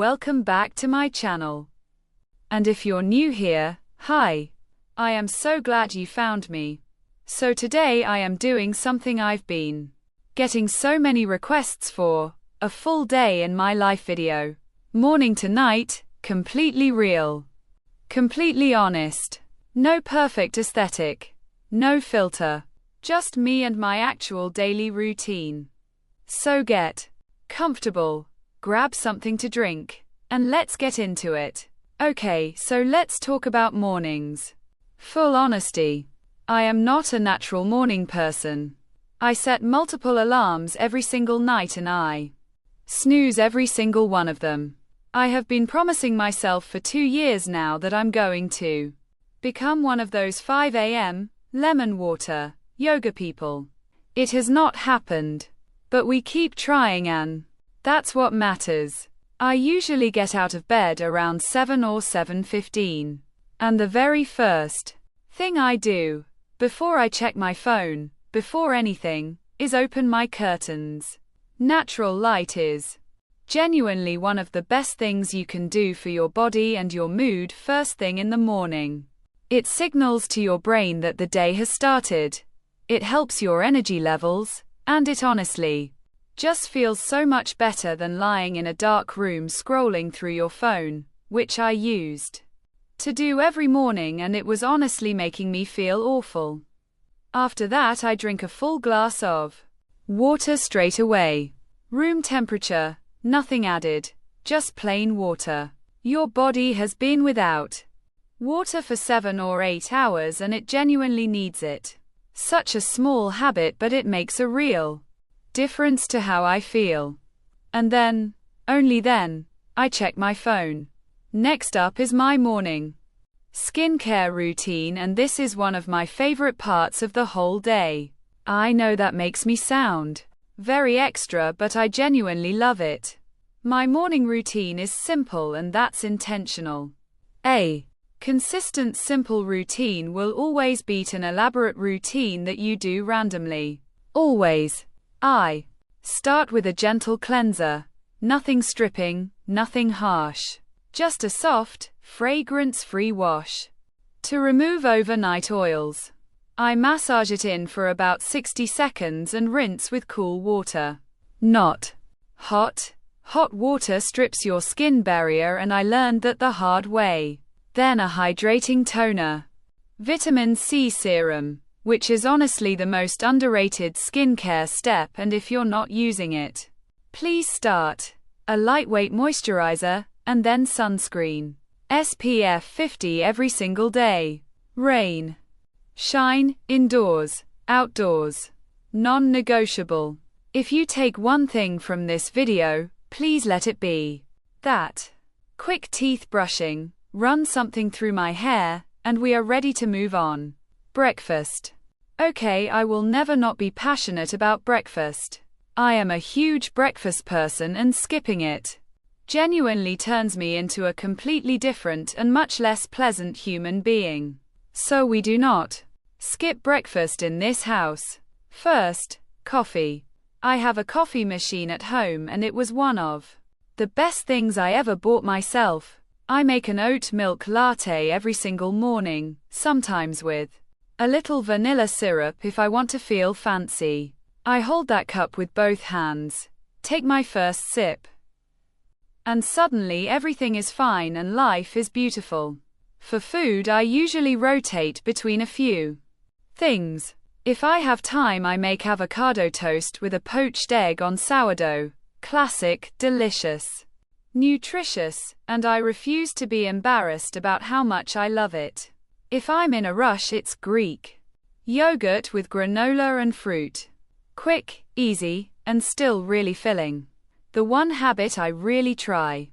welcome back to my channel. And if you're new here, hi. I am so glad you found me. So today I am doing something I've been getting so many requests for, a full day in my life video. Morning to night, completely real. Completely honest. No perfect aesthetic. No filter. Just me and my actual daily routine. So get comfortable, grab something to drink, and let's get into it. Okay, so let's talk about mornings. Full honesty. I am not a natural morning person. I set multiple alarms every single night and I snooze every single one of them. I have been promising myself for 2 years now that I'm going to become one of those 5 a.m. lemon water yoga people. It has not happened, but we keep trying and that's what matters. I usually get out of bed around 7 or 7:15. And the very first thing I do, before I check my phone, before anything, is open my curtains. Natural light is genuinely one of the best things you can do for your body and your mood first thing in the morning. It signals to your brain that the day has started. It helps your energy levels, and it honestly just feels so much better than lying in a dark room scrolling through your phone, which I used to do every morning, and it was honestly making me feel awful. After that, I drink a full glass of water straight away. Room temperature, nothing added, just plain water. Your body has been without water for 7 or 8 hours and it genuinely needs it. Such a small habit, but it makes a real difference to how I feel. And then, only then, I check my phone. Next up is my morning skincare routine, and this is one of my favorite parts of the whole day. I know that makes me sound very extra, but I genuinely love it. My morning routine is simple and that's intentional. A consistent simple routine will always beat an elaborate routine that you do randomly. Always. I start with a gentle cleanser. Nothing stripping, nothing harsh. Just a soft, fragrance-free wash to remove overnight oils. I massage it in for about 60 seconds and rinse with cool water. Not hot. Hot water strips your skin barrier, and I learned that the hard way. Then a hydrating toner. Vitamin C serum, which is honestly the most underrated skincare step, and if you're not using it, please start. A lightweight moisturizer, and then sunscreen. SPF 50 every single day. Rain, shine, indoors, outdoors. Non-negotiable. If you take one thing from this video, please let it be that. Quick teeth brushing, run something through my hair, and we are ready to move on. Breakfast. Okay, I will never not be passionate about breakfast. I am a huge breakfast person, and skipping it genuinely turns me into a completely different and much less pleasant human being. So we do not skip breakfast in this house. First, coffee. I have a coffee machine at home, and it was one of the best things I ever bought myself. I make an oat milk latte every single morning, sometimes with a little vanilla syrup if I want to feel fancy. I hold that cup with both hands, take my first sip, and suddenly everything is fine and life is beautiful. For food, I usually rotate between a few things. If I have time, I make avocado toast with a poached egg on sourdough. Classic, delicious, nutritious, and I refuse to be embarrassed about how much I love it. If I'm in a rush, it's Greek yogurt with granola and fruit. Quick, easy, and still really filling. The one habit I really try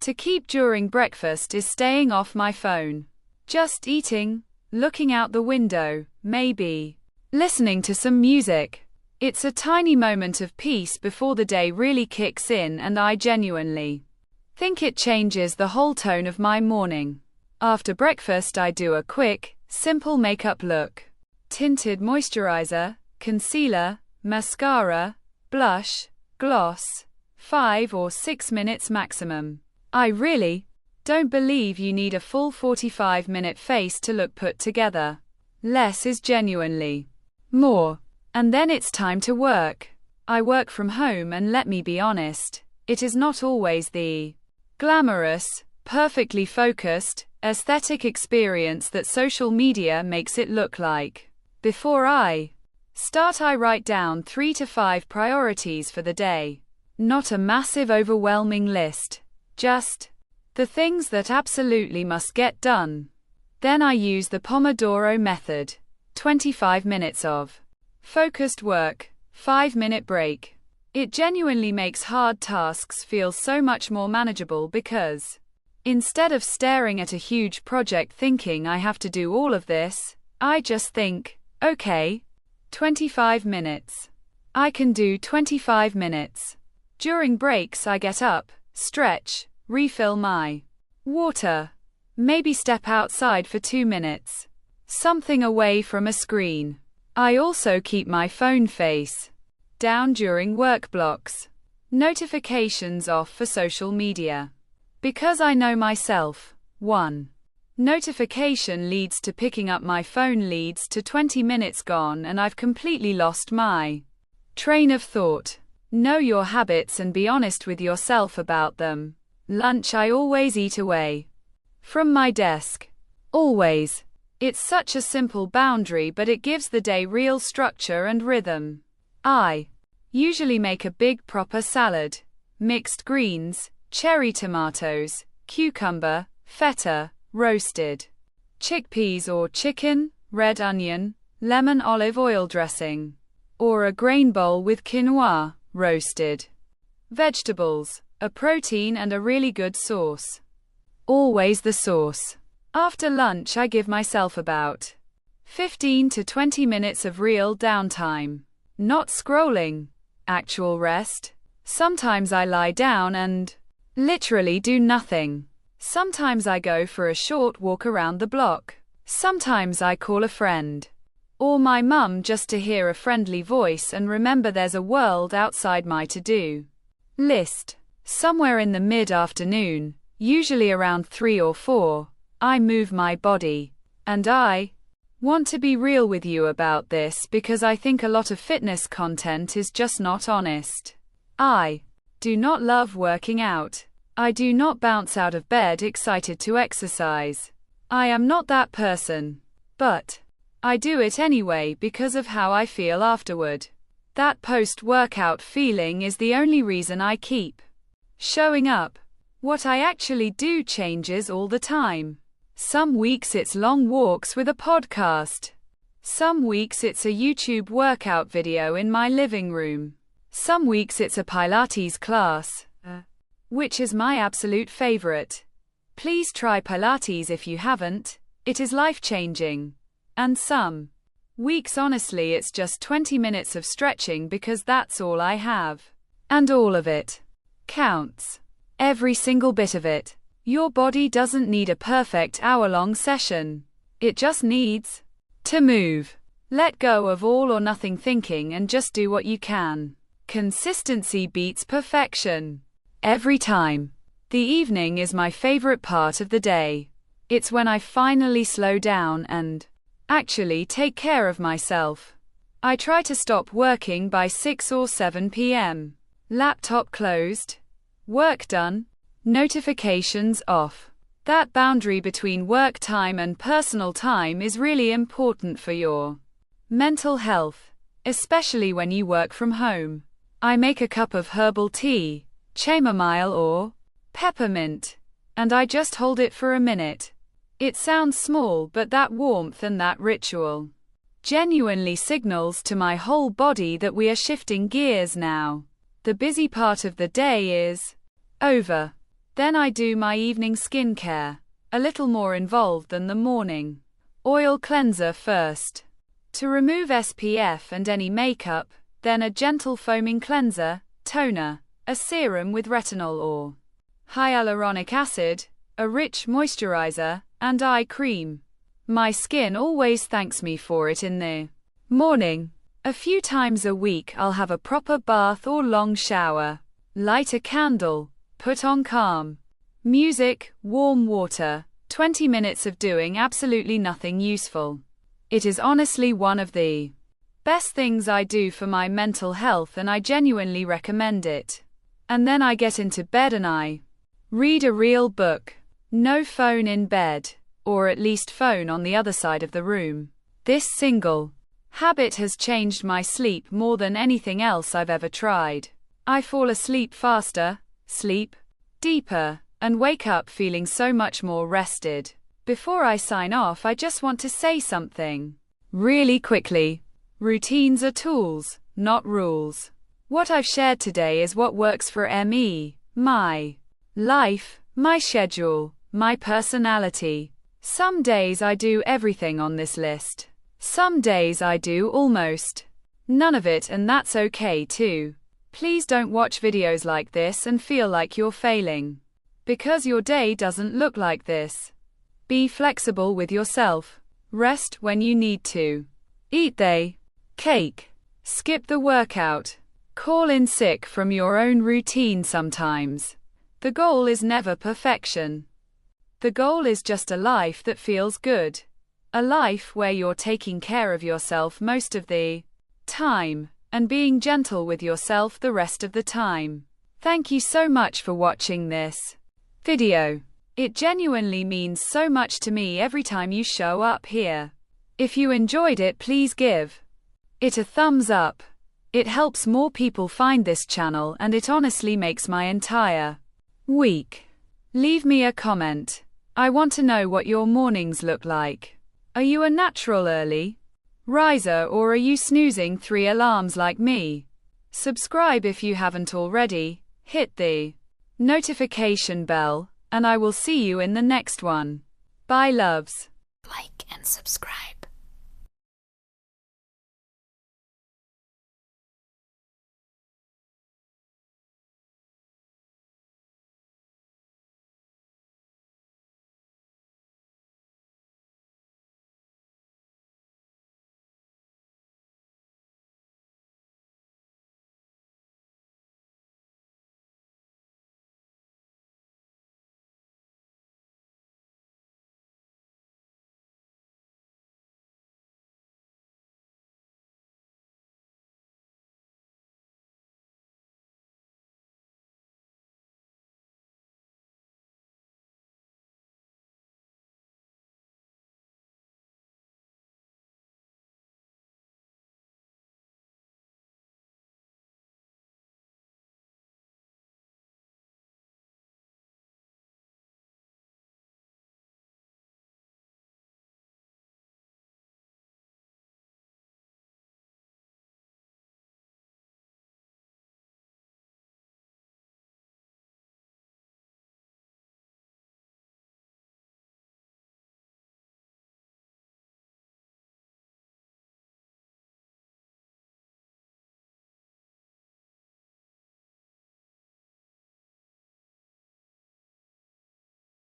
to keep during breakfast is staying off my phone. Just eating, looking out the window, maybe listening to some music. It's a tiny moment of peace before the day really kicks in, and I genuinely think it changes the whole tone of my morning. After breakfast, I do a quick, simple makeup look. Tinted moisturizer, concealer, mascara, blush, gloss. 5 or 6 minutes maximum. I really don't believe you need a full 45-minute face to look put together. Less is genuinely more. And then it's time to work. I work from home, and let me be honest, it is not always the glamorous, perfectly focused, aesthetic experience that social media makes it look like. Before I start, I write down 3 to 5 priorities for the day. Not a massive, overwhelming list. Just the things that absolutely must get done. Then I use the Pomodoro method. 25 minutes of focused work, 5-minute break. It genuinely makes hard tasks feel so much more manageable because instead of staring at a huge project thinking I have to do all of this, I just think, okay, 25 minutes. I can do 25 minutes. During breaks, I get up, stretch, refill my water, maybe step outside for 2 minutes. Something away from a screen. I also keep my phone face down during work blocks. Notifications off for social media. Because I know myself, 1 notification leads to picking up my phone leads to 20 minutes gone and I've completely lost my train of thought. Know your habits and be honest with yourself about them. Lunch, I always eat away from my desk. Always. It's such a simple boundary, but it gives the day real structure and rhythm. I usually make a big proper salad. Mixed greens, cherry tomatoes, cucumber, feta, roasted chickpeas or chicken, red onion, lemon olive oil dressing. Or a grain bowl with quinoa, roasted vegetables, a protein and a really good sauce. Always the sauce. After lunch, I give myself about 15 to 20 minutes of real downtime. Not scrolling. Actual rest. Sometimes I lie down and literally do nothing. Sometimes I go for a short walk around the block. Sometimes I call a friend or my mum just to hear a friendly voice and remember there's a world outside my to-do list. Somewhere in the mid-afternoon, usually around 3 or 4, I move my body. And I want to be real with you about this because I think a lot of fitness content is just not honest. I do not love working out. I do not bounce out of bed excited to exercise. I am not that person. But I do it anyway because of how I feel afterward. That post-workout feeling is the only reason I keep showing up. What I actually do changes all the time. Some weeks it's long walks with a podcast. Some weeks it's a YouTube workout video in my living room. Some weeks it's a Pilates class, which is my absolute favorite. Please try Pilates if you haven't. It is life-changing. And some weeks, honestly, it's just 20 minutes of stretching because that's all I have. And all of it counts. Every single bit of it. Your body doesn't need a perfect hour-long session. It just needs to move. Let go of all or nothing thinking and just do what you can. Consistency beats perfection. Every time. The evening is my favorite part of the day. It's when I finally slow down and actually take care of myself. I try to stop working by 6 or 7 p.m. Laptop closed. Work done. Notifications off. That boundary between work time and personal time is really important for your mental health, especially when you work from home. I make a cup of herbal tea, chamomile or peppermint, and I just hold it for a minute. It sounds small, but that warmth and that ritual genuinely signals to my whole body that we are shifting gears now. The busy part of the day is over. Then I do my evening skincare, a little more involved than the morning. Oil cleanser first, to remove SPF and any makeup, then a gentle foaming cleanser, toner, a serum with retinol or hyaluronic acid, a rich moisturizer, and eye cream. My skin always thanks me for it in the morning. A few times a week I'll have a proper bath or long shower, light a candle, put on calm Music, warm water, 20 minutes of doing absolutely nothing useful. It is honestly one of the best things I do for my mental health, and I genuinely recommend it. And then I get into bed and I read a real book. No phone in bed, or at least phone on the other side of the room. This single habit has changed my sleep more than anything else I've ever tried. I fall asleep faster, sleep deeper, and wake up feeling so much more rested. Before I sign off, I just want to say something really quickly. Routines are tools, not rules. What I've shared today is what works for me, my life, my schedule, my personality. Some days I do everything on this list. Some days I do almost none of it, and that's okay too. Please don't watch videos like this and feel like you're failing because your day doesn't look like this. Be flexible with yourself. Rest when you need to. Eat the cake. Skip the workout. Call in sick from your own routine sometimes. The goal is never perfection. The goal is just a life that feels good. A life where you're taking care of yourself most of the time and being gentle with yourself the rest of the time. Thank you so much for watching this video. It genuinely means so much to me every time you show up here. If you enjoyed it, please give it a thumbs up. It helps more people find this channel, and it honestly makes my entire week. Leave me a comment. I want to know what your mornings look like. Are you a natural early riser, or are you snoozing 3 alarms like me? Subscribe if you haven't already. Hit the notification bell, and I will see you in the next one. Bye, loves. Like and subscribe.